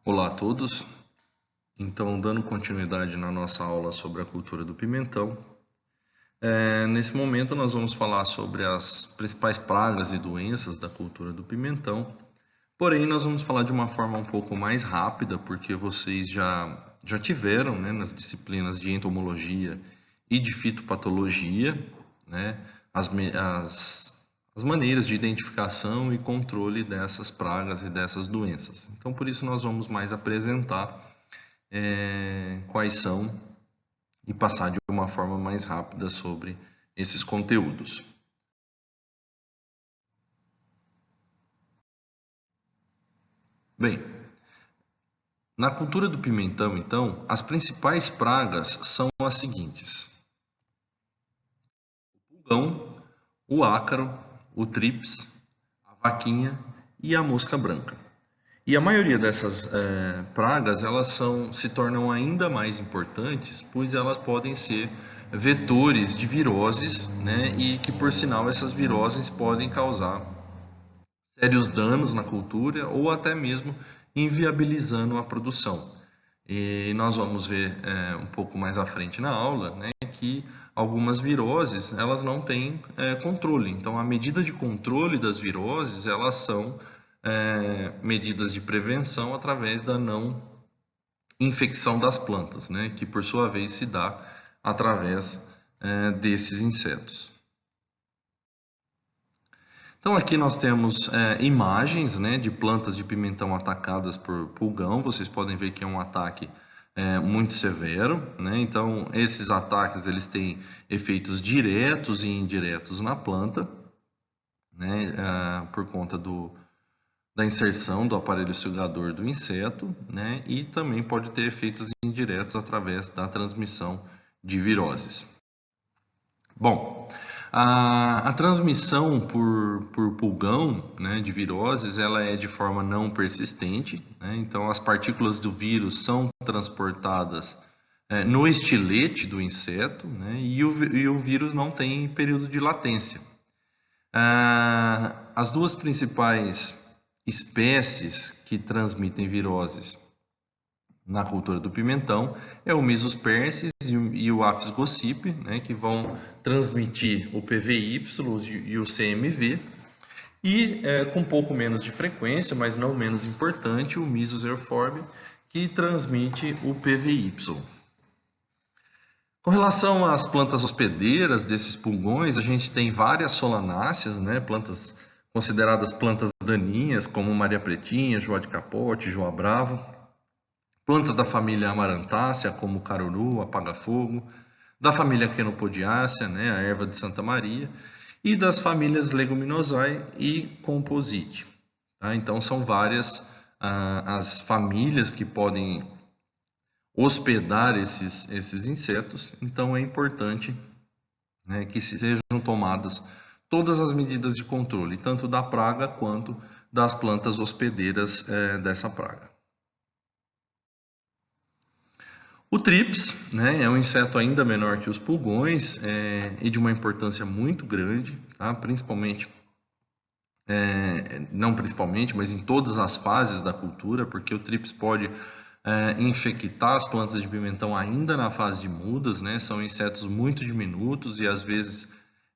Olá a todos. Então, dando continuidade na nossa aula sobre a cultura do pimentão, nesse momento nós vamos falar sobre as principais pragas e doenças da cultura do pimentão. Porém, nós vamos falar de uma forma um pouco mais rápida, porque vocês já tiveram, né, nas disciplinas de entomologia e de fitopatologia, né, as maneiras de identificação e controle dessas pragas e dessas doenças. Então, por isso, nós vamos mais apresentar quais são e passar de uma forma mais rápida sobre esses conteúdos. Bem, na cultura do pimentão, então, as principais pragas são as seguintes: o pulgão, o ácaro, o trips, a vaquinha e a mosca branca. E a maioria dessas pragas, se tornam ainda mais importantes, pois elas podem ser vetores de viroses, né? E que, por sinal, essas viroses podem causar sérios danos na cultura ou até mesmo inviabilizando a produção. E nós vamos ver um pouco mais à frente na aula, né, que algumas viroses elas não têm controle. Então, a medida de controle das viroses elas são medidas de prevenção através da não infecção das plantas, né, que por sua vez se dá através desses insetos. Então aqui nós temos imagens, né, de plantas de pimentão atacadas por pulgão. Vocês podem ver que é um ataque muito severo, né? Então esses ataques eles têm efeitos diretos e indiretos na planta, né, por conta da inserção do aparelho sugador do inseto, né, e também pode ter efeitos indiretos através da transmissão de viroses. Bom, a transmissão por pulgão, né, de viroses, ela é de forma não persistente, né? Então as partículas do vírus são transportadas no estilete do inseto, né, e o vírus não tem período de latência. As duas principais espécies que transmitem viroses na cultura do pimentão é o Mesopersis e o Apis gossypi, né, que vão transmitir o PVY e o CMV, e com um pouco menos de frequência, mas não menos importante, o Mesos euphorbium, que transmite o PVY. Com relação às plantas hospedeiras desses pulgões, a gente tem várias solanáceas, né, plantas consideradas plantas daninhas, como Maria Pretinha, Joá de Capote, Joá Bravo. Plantas da família Amarantácea, como caruru, apaga-fogo, da família Quenopodiácea, né, a erva de Santa Maria, e das famílias Leguminosae e Composite. Tá? Então, são várias as famílias que podem hospedar esses insetos, então é importante, né, que sejam tomadas todas as medidas de controle, tanto da praga quanto das plantas hospedeiras dessa praga. O trips, né, é um inseto ainda menor que os pulgões e de uma importância muito grande, tá? Principalmente, não principalmente, mas em todas as fases da cultura, porque o trips pode infectar as plantas de pimentão ainda na fase de mudas, né? São insetos muito diminutos e às vezes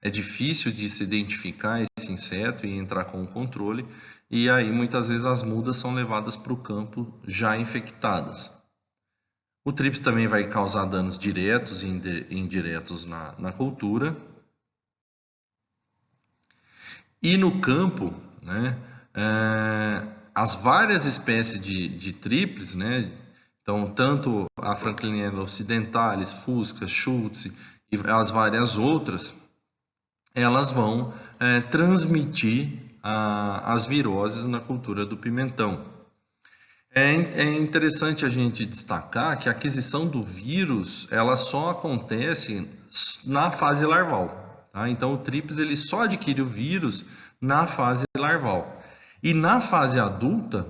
é difícil de se identificar esse inseto e entrar com o controle, e aí muitas vezes as mudas são levadas para o campo já infectadas. O trips também vai causar danos diretos e indiretos na cultura. E no campo, né, as várias espécies de trips, né, então tanto a Franklinella occidentalis, Fusca, Schultz e as várias outras, elas vão transmitir as viroses na cultura do pimentão. É interessante a gente destacar que a aquisição do vírus ela só acontece na fase larval. Tá? Então, o trips ele só adquire o vírus na fase larval. E na fase adulta,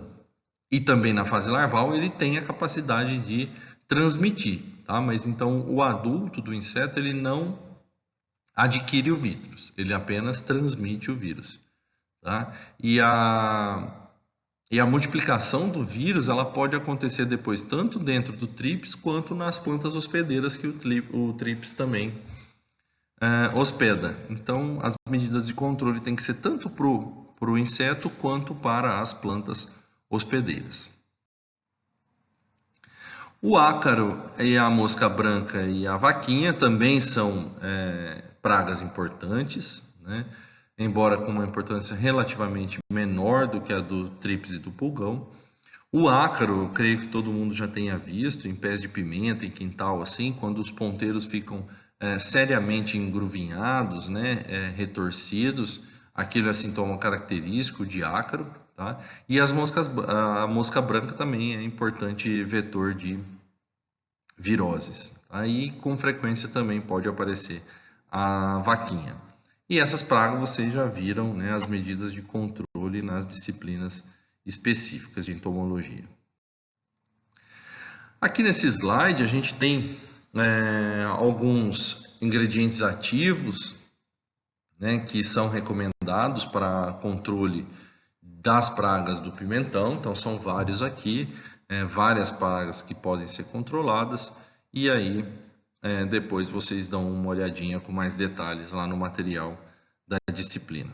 e também na fase larval, ele tem a capacidade de transmitir. Tá? Mas então, o adulto do inseto ele não adquire o vírus, ele apenas transmite o vírus. Tá? E E a multiplicação do vírus ela pode acontecer depois tanto dentro do trips quanto nas plantas hospedeiras que o trips também hospeda. Então, as medidas de controle têm que ser tanto para o inseto quanto para as plantas hospedeiras. O ácaro e a mosca branca e a vaquinha também são pragas importantes, né? Embora com uma importância relativamente menor do que a do trips e do pulgão. O ácaro, eu creio que todo mundo já tenha visto em pés de pimenta, em quintal, assim, quando os ponteiros ficam seriamente engruvinhados, né, retorcidos, aquilo é sintoma característico de ácaro, tá? E a mosca branca também é importante vetor de viroses. Aí, com frequência, também pode aparecer a vaquinha. E essas pragas vocês já viram, né, as medidas de controle nas disciplinas específicas de entomologia. Aqui nesse slide a gente tem alguns ingredientes ativos, né, que são recomendados para controle das pragas do pimentão. Então são vários aqui, várias pragas que podem ser controladas, e aí depois vocês dão uma olhadinha com mais detalhes lá no material da disciplina.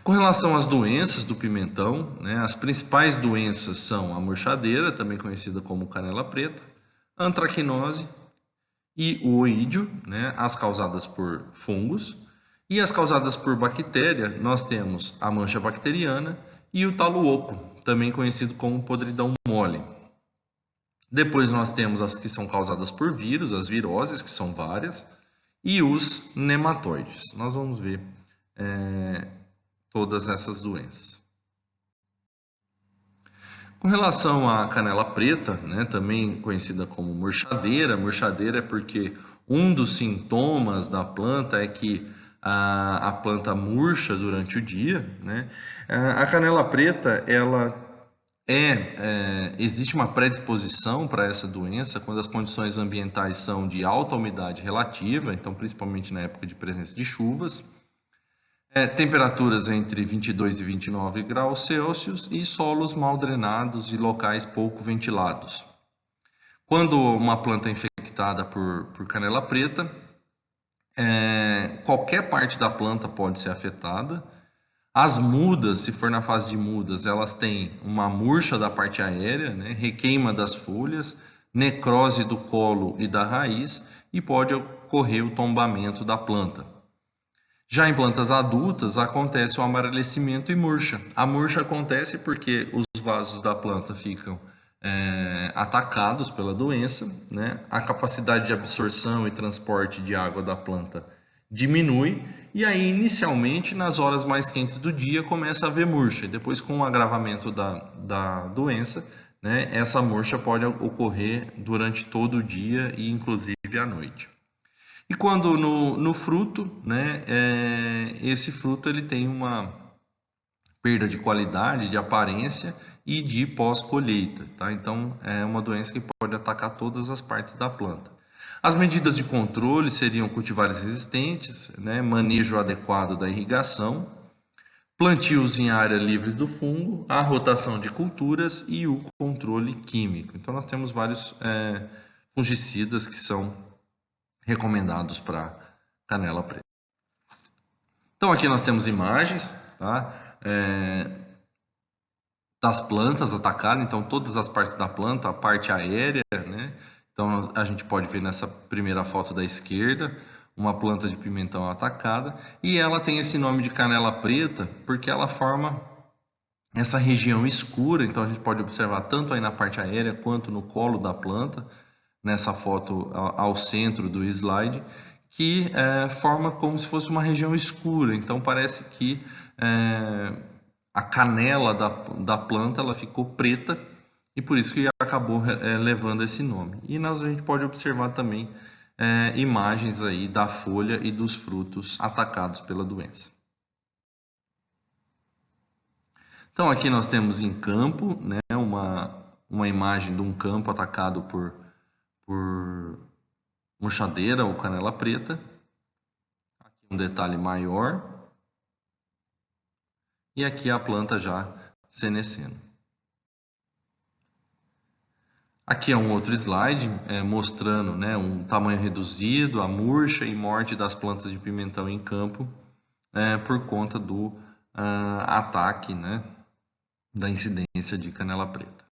Com relação às doenças do pimentão, né, as principais doenças são a murchadeira, também conhecida como canela preta, a antracnose e o oídio, né, as causadas por fungos, e as causadas por bactéria, nós temos a mancha bacteriana e o talo oco, também conhecido como podridão mole. Depois nós temos as que são causadas por vírus, as viroses, que são várias, e os nematóides. Nós vamos ver todas essas doenças. Com relação à canela preta, né, também conhecida como murchadeira, murchadeira é porque um dos sintomas da planta é que a planta murcha durante o dia, né? A canela preta, ela existe uma predisposição para essa doença quando as condições ambientais são de alta umidade relativa, então principalmente na época de presença de chuvas, temperaturas entre 22 e 29 graus Celsius e solos mal drenados e locais pouco ventilados. Quando uma planta é infectada por canela preta, qualquer parte da planta pode ser afetada. As mudas, se for na fase de mudas, elas têm uma murcha da parte aérea, né, requeima das folhas, necrose do colo e da raiz e pode ocorrer o tombamento da planta. Já em plantas adultas, acontece o amarelecimento e murcha. A murcha acontece porque os vasos da planta ficam atacados pela doença, né? A capacidade de absorção e transporte de água da planta diminui, e aí inicialmente nas horas mais quentes do dia começa a haver murcha, e depois com o agravamento da doença, né, essa murcha pode ocorrer durante todo o dia e inclusive à noite. E quando no fruto, né, esse fruto ele tem uma perda de qualidade, de aparência e de pós-colheita, tá? Então é uma doença que pode atacar todas as partes da planta. As medidas de controle seriam cultivares resistentes, né, manejo adequado da irrigação, plantios em áreas livres do fungo, a rotação de culturas e o controle químico. Então nós temos vários fungicidas que são recomendados para canela preta. Então aqui nós temos imagens, tá? Das plantas atacadas, então todas as partes da planta, a parte aérea, né? Então a gente pode ver nessa primeira foto da esquerda uma planta de pimentão atacada, e ela tem esse nome de canela preta porque ela forma essa região escura. Então a gente pode observar tanto aí na parte aérea quanto no colo da planta, nessa foto ao centro do slide, que forma como se fosse uma região escura. Então parece que a canela da planta ela ficou preta, e por isso que acabou levando esse nome. E a gente pode observar também imagens aí da folha e dos frutos atacados pela doença. Então aqui nós temos em campo, né, uma imagem de um campo atacado por murchadeira ou canela preta. Aqui um detalhe maior. e aqui a planta já senescendo. Aqui é um outro slide mostrando, né, um tamanho reduzido, a murcha e morte das plantas de pimentão em campo por conta do ataque, né, da incidência de canela preta.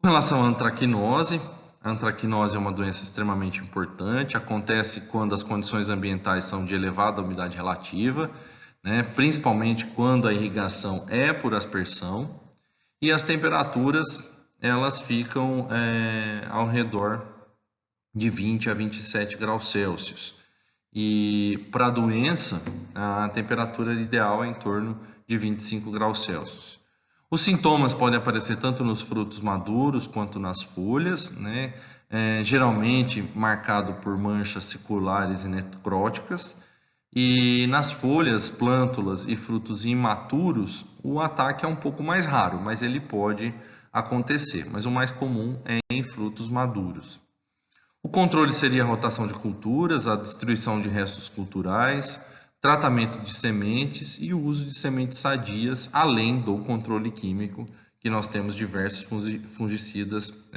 Com relação à antracnose, a antracnose é uma doença extremamente importante, acontece quando as condições ambientais são de elevada umidade relativa, né, principalmente quando a irrigação é por aspersão, e as temperaturas elas ficam ao redor de 20 a 27 graus Celsius. E para a doença, a temperatura ideal é em torno de 25 graus Celsius. Os sintomas podem aparecer tanto nos frutos maduros quanto nas folhas, né? Geralmente marcado por manchas seculares e necróticas. E nas folhas, plântulas e frutos imaturos, o ataque é um pouco mais raro, mas ele pode acontecer. Mas o mais comum é em frutos maduros. O controle seria a rotação de culturas, a destruição de restos culturais, tratamento de sementes e o uso de sementes sadias, além do controle químico, que nós temos diversos fungicidas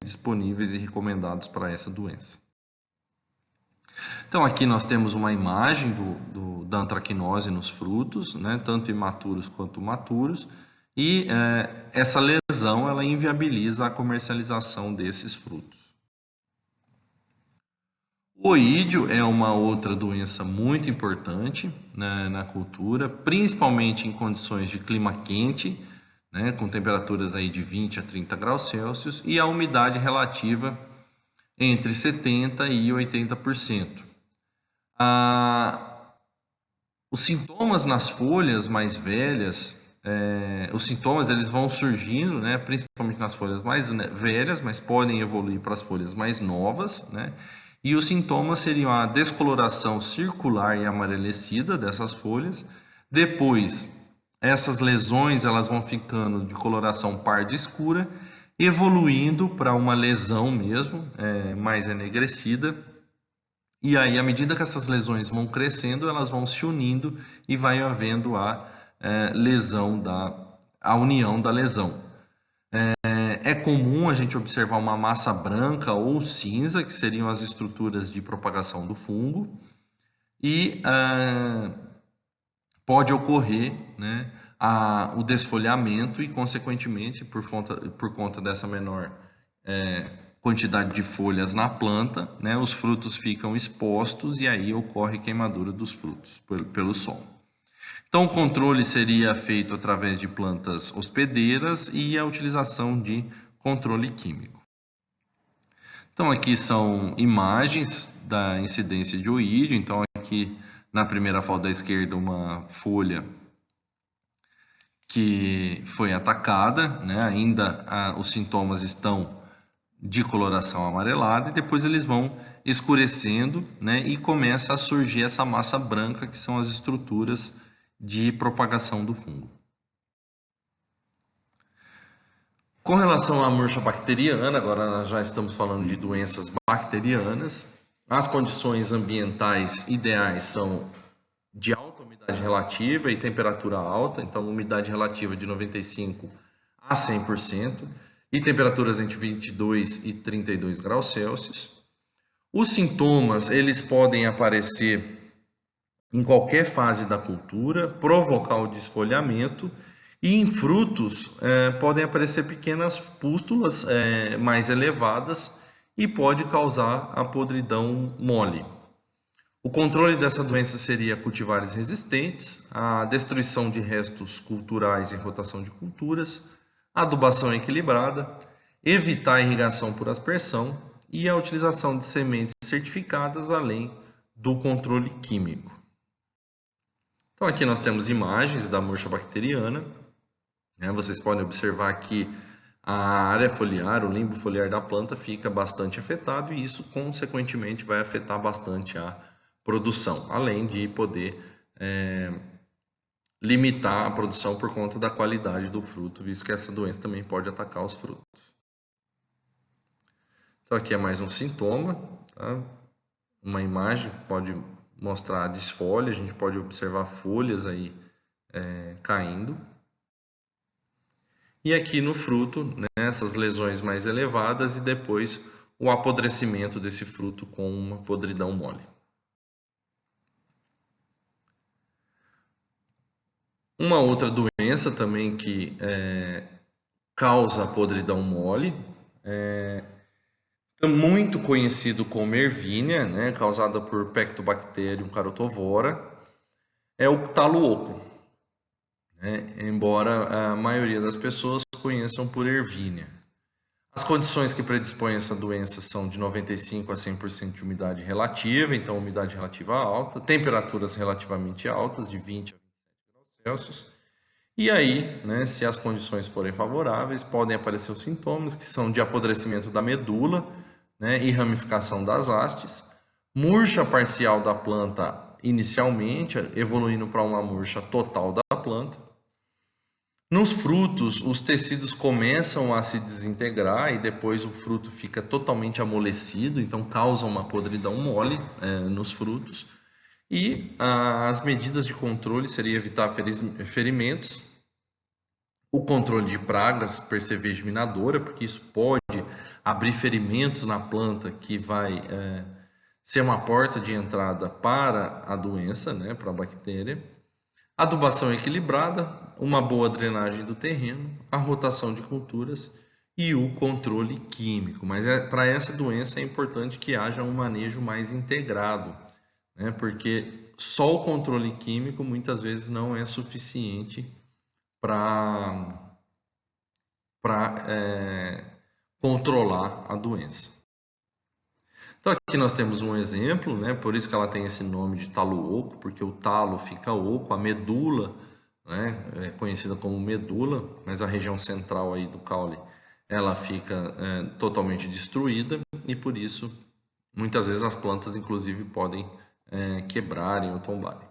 disponíveis e recomendados para essa doença. Então aqui nós temos uma imagem da antracnose nos frutos, né, tanto imaturos quanto maturos, e essa lesão ela inviabiliza a comercialização desses frutos. O oídio é uma outra doença muito importante, né, na cultura, principalmente em condições de clima quente, né, com temperaturas aí de 20 a 30 graus Celsius, e a umidade relativa entre 70% e 80%. Os sintomas nas folhas mais velhas, os sintomas eles vão surgindo, né, principalmente nas folhas mais velhas, mas podem evoluir para as folhas mais novas, né, e os sintomas seriam a descoloração circular e amarelecida dessas folhas. Depois, essas lesões elas vão ficando de coloração parda escura, evoluindo para uma lesão mesmo, mais enegrecida. E aí, à medida que essas lesões vão crescendo, elas vão se unindo e vai havendo a união da lesão. É comum a gente observar uma massa branca ou cinza, que seriam as estruturas de propagação do fungo, e pode ocorrer, né, o desfolhamento e, consequentemente, por conta dessa menor quantidade de folhas na planta, né, os frutos ficam expostos e aí ocorre queimadura dos frutos pelo sol. Então, o controle seria feito através de plantas hospedeiras e a utilização de controle químico. Então, aqui são imagens da incidência de oídio. Então, aqui na primeira foto da esquerda, uma folha que foi atacada, né? Ainda os sintomas estão de coloração amarelada e depois eles vão escurecendo, né? E começa a surgir essa massa branca que são as estruturas de propagação do fungo. Com relação à murcha bacteriana, agora nós já estamos falando de doenças bacterianas. As condições ambientais ideais são de alta umidade relativa e temperatura alta, então umidade relativa de 95 a 100% e temperaturas entre 22 e 32 graus Celsius. Os sintomas, eles podem aparecer em qualquer fase da cultura, provocar o desfolhamento e em frutos podem aparecer pequenas pústulas mais elevadas e pode causar a podridão mole. O controle dessa doença seria cultivares resistentes, a destruição de restos culturais e rotação de culturas, adubação equilibrada, evitar a irrigação por aspersão e a utilização de sementes certificadas, além do controle químico. Então aqui nós temos imagens da murcha bacteriana, né? Vocês podem observar que a área foliar, o limbo foliar da planta fica bastante afetado e isso consequentemente vai afetar bastante a produção, além de poder limitar a produção por conta da qualidade do fruto, visto que essa doença também pode atacar os frutos. Então aqui é mais um sintoma, tá? Uma imagem pode mostrar a desfolha, a gente pode observar folhas aí caindo. E aqui no fruto, né, essas lesões mais elevadas e depois o apodrecimento desse fruto com uma podridão mole. Uma outra doença também que causa podridão mole, muito conhecido como ervínia, né, causada por Pectobacterium carotovora, é o talo oco, né, embora a maioria das pessoas conheçam por ervínia. As condições que predispõem essa doença são de 95% a 100% de umidade relativa, então umidade relativa alta, temperaturas relativamente altas, de 20 a 27 graus Celsius. E aí, né, se as condições forem favoráveis, podem aparecer os sintomas, que são de apodrecimento da medula, né, e ramificação das hastes, murcha parcial da planta inicialmente, evoluindo para uma murcha total da planta. Nos frutos, os tecidos começam a se desintegrar e depois o fruto fica totalmente amolecido, então causa uma podridão mole nos frutos. E as medidas de controle seriam evitar ferimentos, o controle de pragas percevejo minadora, porque isso pode abrir ferimentos na planta que vai ser uma porta de entrada para a doença, né, para a bactéria. Adubação equilibrada, uma boa drenagem do terreno, a rotação de culturas e o controle químico. Mas para essa doença é importante que haja um manejo mais integrado, né? Porque só o controle químico muitas vezes não é suficiente para controlar a doença. Então aqui nós temos um exemplo, né? Por isso que ela tem esse nome de talo oco, porque o talo fica oco, a medula, né, é conhecida como medula, mas a região central aí do caule ela fica totalmente destruída e por isso muitas vezes as plantas inclusive podem quebrarem ou tombarem.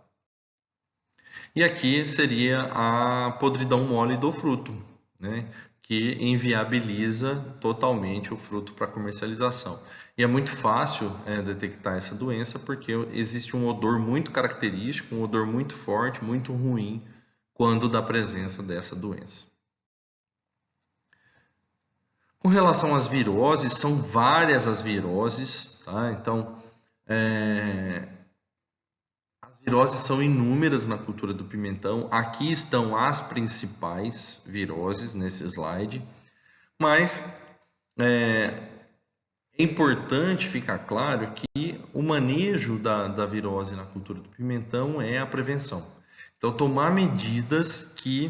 E aqui seria a podridão mole do fruto, né, que inviabiliza totalmente o fruto para comercialização. E é muito fácil detectar essa doença porque existe um odor muito característico, um odor muito forte, muito ruim, quando da presença dessa doença. Com relação às viroses, são várias as viroses, tá? Então, as viroses são inúmeras na cultura do pimentão. Aqui estão as principais viroses nesse slide, mas é importante ficar claro que o manejo da virose na cultura do pimentão é a prevenção. Então, tomar medidas que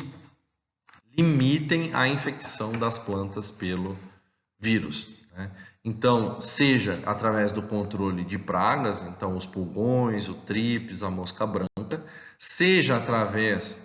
limitem a infecção das plantas pelo vírus, né? Então, seja através do controle de pragas, então os pulgões, o trips, a mosca branca, seja através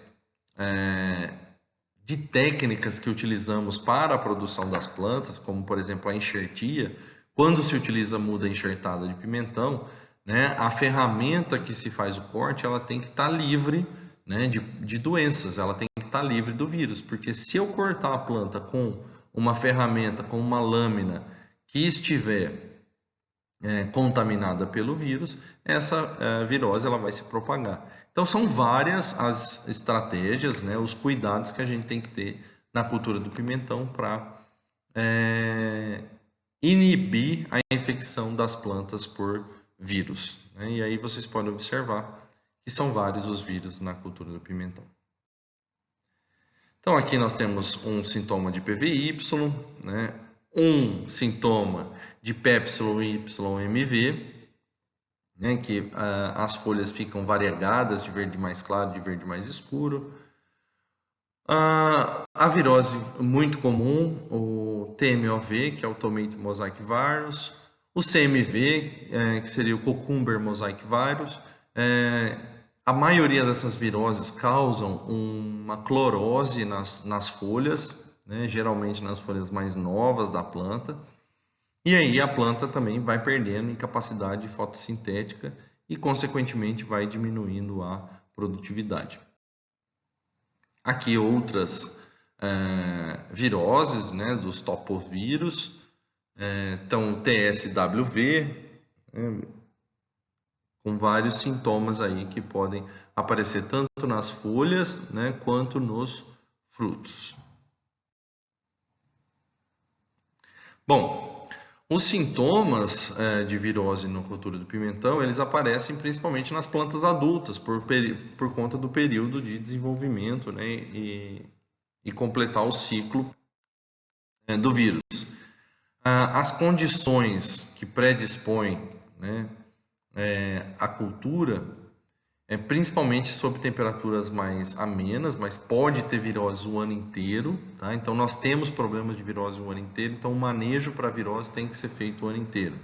de técnicas que utilizamos para a produção das plantas, como por exemplo a enxertia. Quando se utiliza muda enxertada de pimentão, né, a ferramenta que se faz o corte, ela tem que estar livre, né, de doenças, ela tem que estar livre do vírus, porque se eu cortar a planta com uma ferramenta, com uma lâmina que estiver contaminada pelo vírus, essa virose ela vai se propagar. Então são várias as estratégias, né, os cuidados que a gente tem que ter na cultura do pimentão para inibir a infecção das plantas por vírus, né? E aí vocês podem observar que são vários os vírus na cultura do pimentão. Então aqui nós temos um sintoma de PVY, né? Um sintoma de PEPSY-MV, né? Que as folhas ficam variegadas de verde mais claro, de verde mais escuro. A virose muito comum, o TMOV, que é o Tomato Mosaic Virus, o CMV, que seria o Cucumber Mosaic Virus. A maioria dessas viroses causam uma clorose nas folhas, né, geralmente nas folhas mais novas da planta. E aí a planta também vai perdendo em capacidade fotossintética e, consequentemente, vai diminuindo a produtividade. Aqui outras viroses, né, dos topovírus, então o TSWV, com vários sintomas aí que podem aparecer tanto nas folhas, né, quanto nos frutos. Bom, os sintomas de virose na cultura do pimentão, eles aparecem principalmente nas plantas adultas, por conta do período de desenvolvimento, né, e completar o ciclo do vírus. As condições que predispõem, né, a cultura, principalmente sob temperaturas mais amenas, mas pode ter virose o ano inteiro, tá? Então nós temos problemas de virose o ano inteiro, então o manejo para virose tem que ser feito o ano inteiro.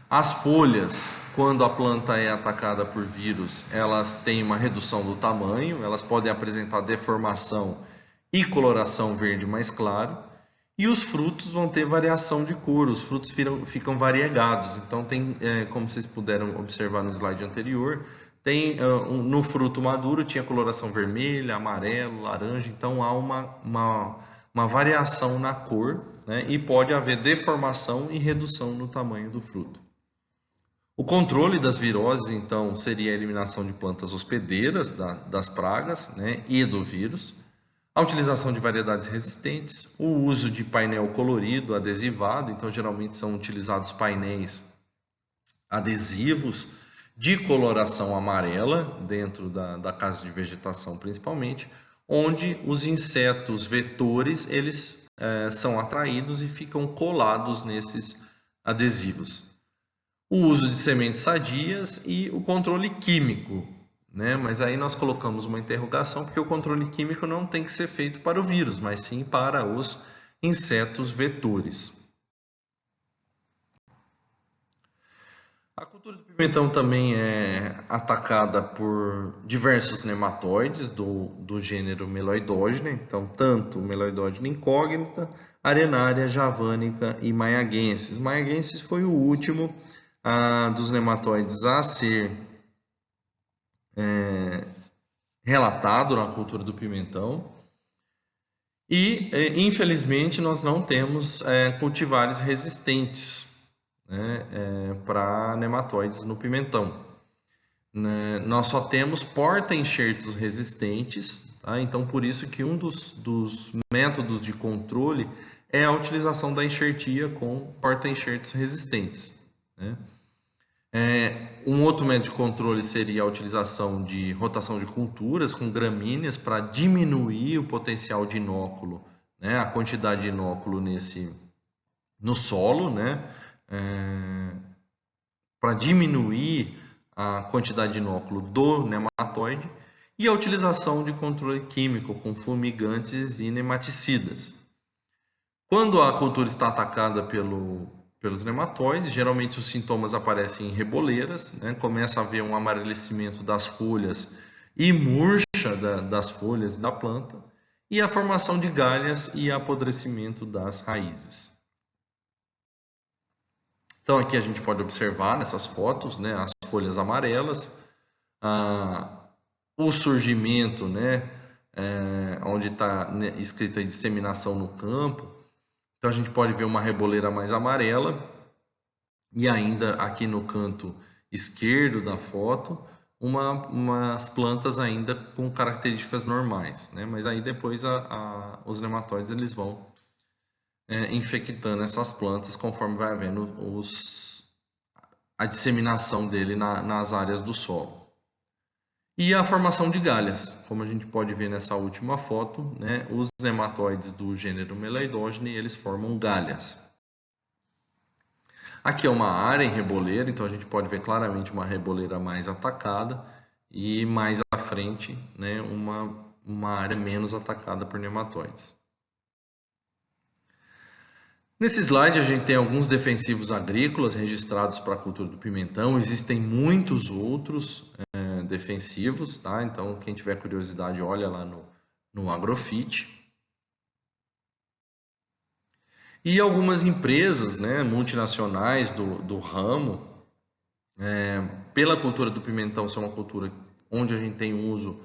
As folhas, quando a planta é atacada por vírus, elas têm uma redução do tamanho, elas podem apresentar deformação e coloração verde mais claro. E os frutos vão ter variação de cor, os frutos ficam variegados. Então, tem, como vocês puderam observar no slide anterior, tem no fruto maduro tinha coloração vermelha, amarelo, laranja. Então, há uma variação na cor, né? E pode haver deformação e redução no tamanho do fruto. O controle das viroses, então, seria a eliminação de plantas hospedeiras das pragas, né? E do vírus. A utilização de variedades resistentes, o uso de painel colorido, adesivado, então geralmente são utilizados painéis adesivos de coloração amarela, dentro da casa de vegetação principalmente, onde os insetos vetores, eles são atraídos e ficam colados nesses adesivos. O uso de sementes sadias e o controle químico, né? Mas aí nós colocamos uma interrogação, porque o controle químico não tem que ser feito para o vírus, mas sim para os insetos vetores. A cultura do pimentão também é atacada por diversos nematóides do gênero Meloidogene, então tanto Meloidogene incógnita, arenária, javânica e maiaguensis. Maiaguensis foi o último dos nematóides a ser relatado na cultura do pimentão. E, infelizmente, nós não temos cultivares resistentes, né, para nematóides no pimentão. Né? Nós só temos porta-enxertos resistentes, tá? Então, por isso que um dos métodos de controle é a utilização da enxertia com porta-enxertos resistentes, né? Um outro método de controle seria a utilização de rotação de culturas com gramíneas para diminuir o potencial de inóculo, né, a quantidade de inóculo no solo, né, para diminuir a quantidade de inóculo do nematóide, e a utilização de controle químico com fumigantes e nematicidas. Quando a cultura está atacada pelos nematóides, geralmente os sintomas aparecem em reboleiras, né? Começa a haver um amarelecimento das folhas e murcha das folhas da planta, e a formação de galhas e apodrecimento das raízes. Então aqui a gente pode observar nessas fotos, né, as folhas amarelas, o surgimento, né, onde está, né, escrito aí disseminação no campo. Então a gente pode ver uma reboleira mais amarela e ainda aqui no canto esquerdo da foto umas plantas ainda com características normais, né? Mas aí depois os nematóides eles vão infectando essas plantas conforme vai havendo a disseminação dele nas áreas do solo. E a formação de galhas, como a gente pode ver nessa última foto, né, os nematóides do gênero Meloidogene, eles formam galhas. Aqui é uma área em reboleira, então a gente pode ver claramente uma reboleira mais atacada e mais à frente, né, uma área menos atacada por nematóides. Nesse slide a gente tem alguns defensivos agrícolas registrados para a cultura do pimentão. Existem muitos outros defensivos, tá? Então quem tiver curiosidade olha lá no Agrofit. E algumas empresas, né, multinacionais do ramo, pela cultura do pimentão ser uma cultura onde a gente tem um uso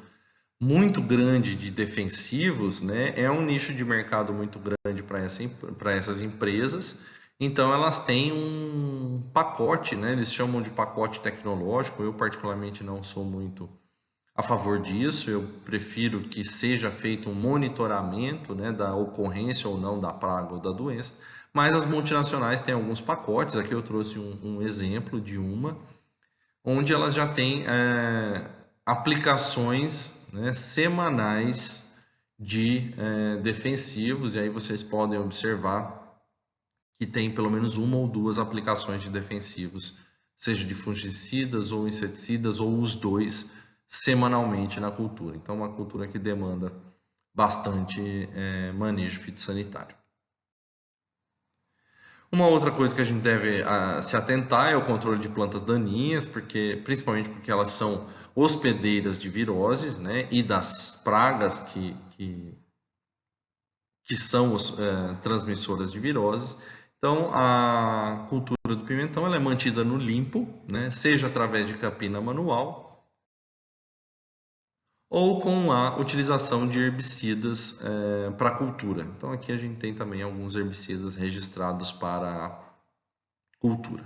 muito grande de defensivos, né, é um nicho de mercado muito grande para essas empresas, Então elas têm um pacote, né? Eles chamam de pacote tecnológico. Eu particularmente não sou muito a favor disso. Eu prefiro que seja feito um monitoramento, né, da ocorrência ou não da praga ou da doença. Mas as multinacionais têm alguns pacotes. Aqui eu trouxe um exemplo de uma, onde elas já têm aplicações, né, semanais de defensivos. E aí vocês podem observar que tem pelo menos uma ou duas aplicações de defensivos, seja de fungicidas ou inseticidas, ou os dois, semanalmente na cultura. Então, uma cultura que demanda bastante manejo fitossanitário. Uma outra coisa que a gente deve se atentar é o controle de plantas daninhas, principalmente porque elas são hospedeiras de viroses, né, e das pragas que são transmissoras de viroses. Então, a cultura do pimentão ela é mantida no limpo, né, seja através de capina manual ou com a utilização de herbicidas para a cultura. Então, aqui a gente tem também alguns herbicidas registrados para a cultura.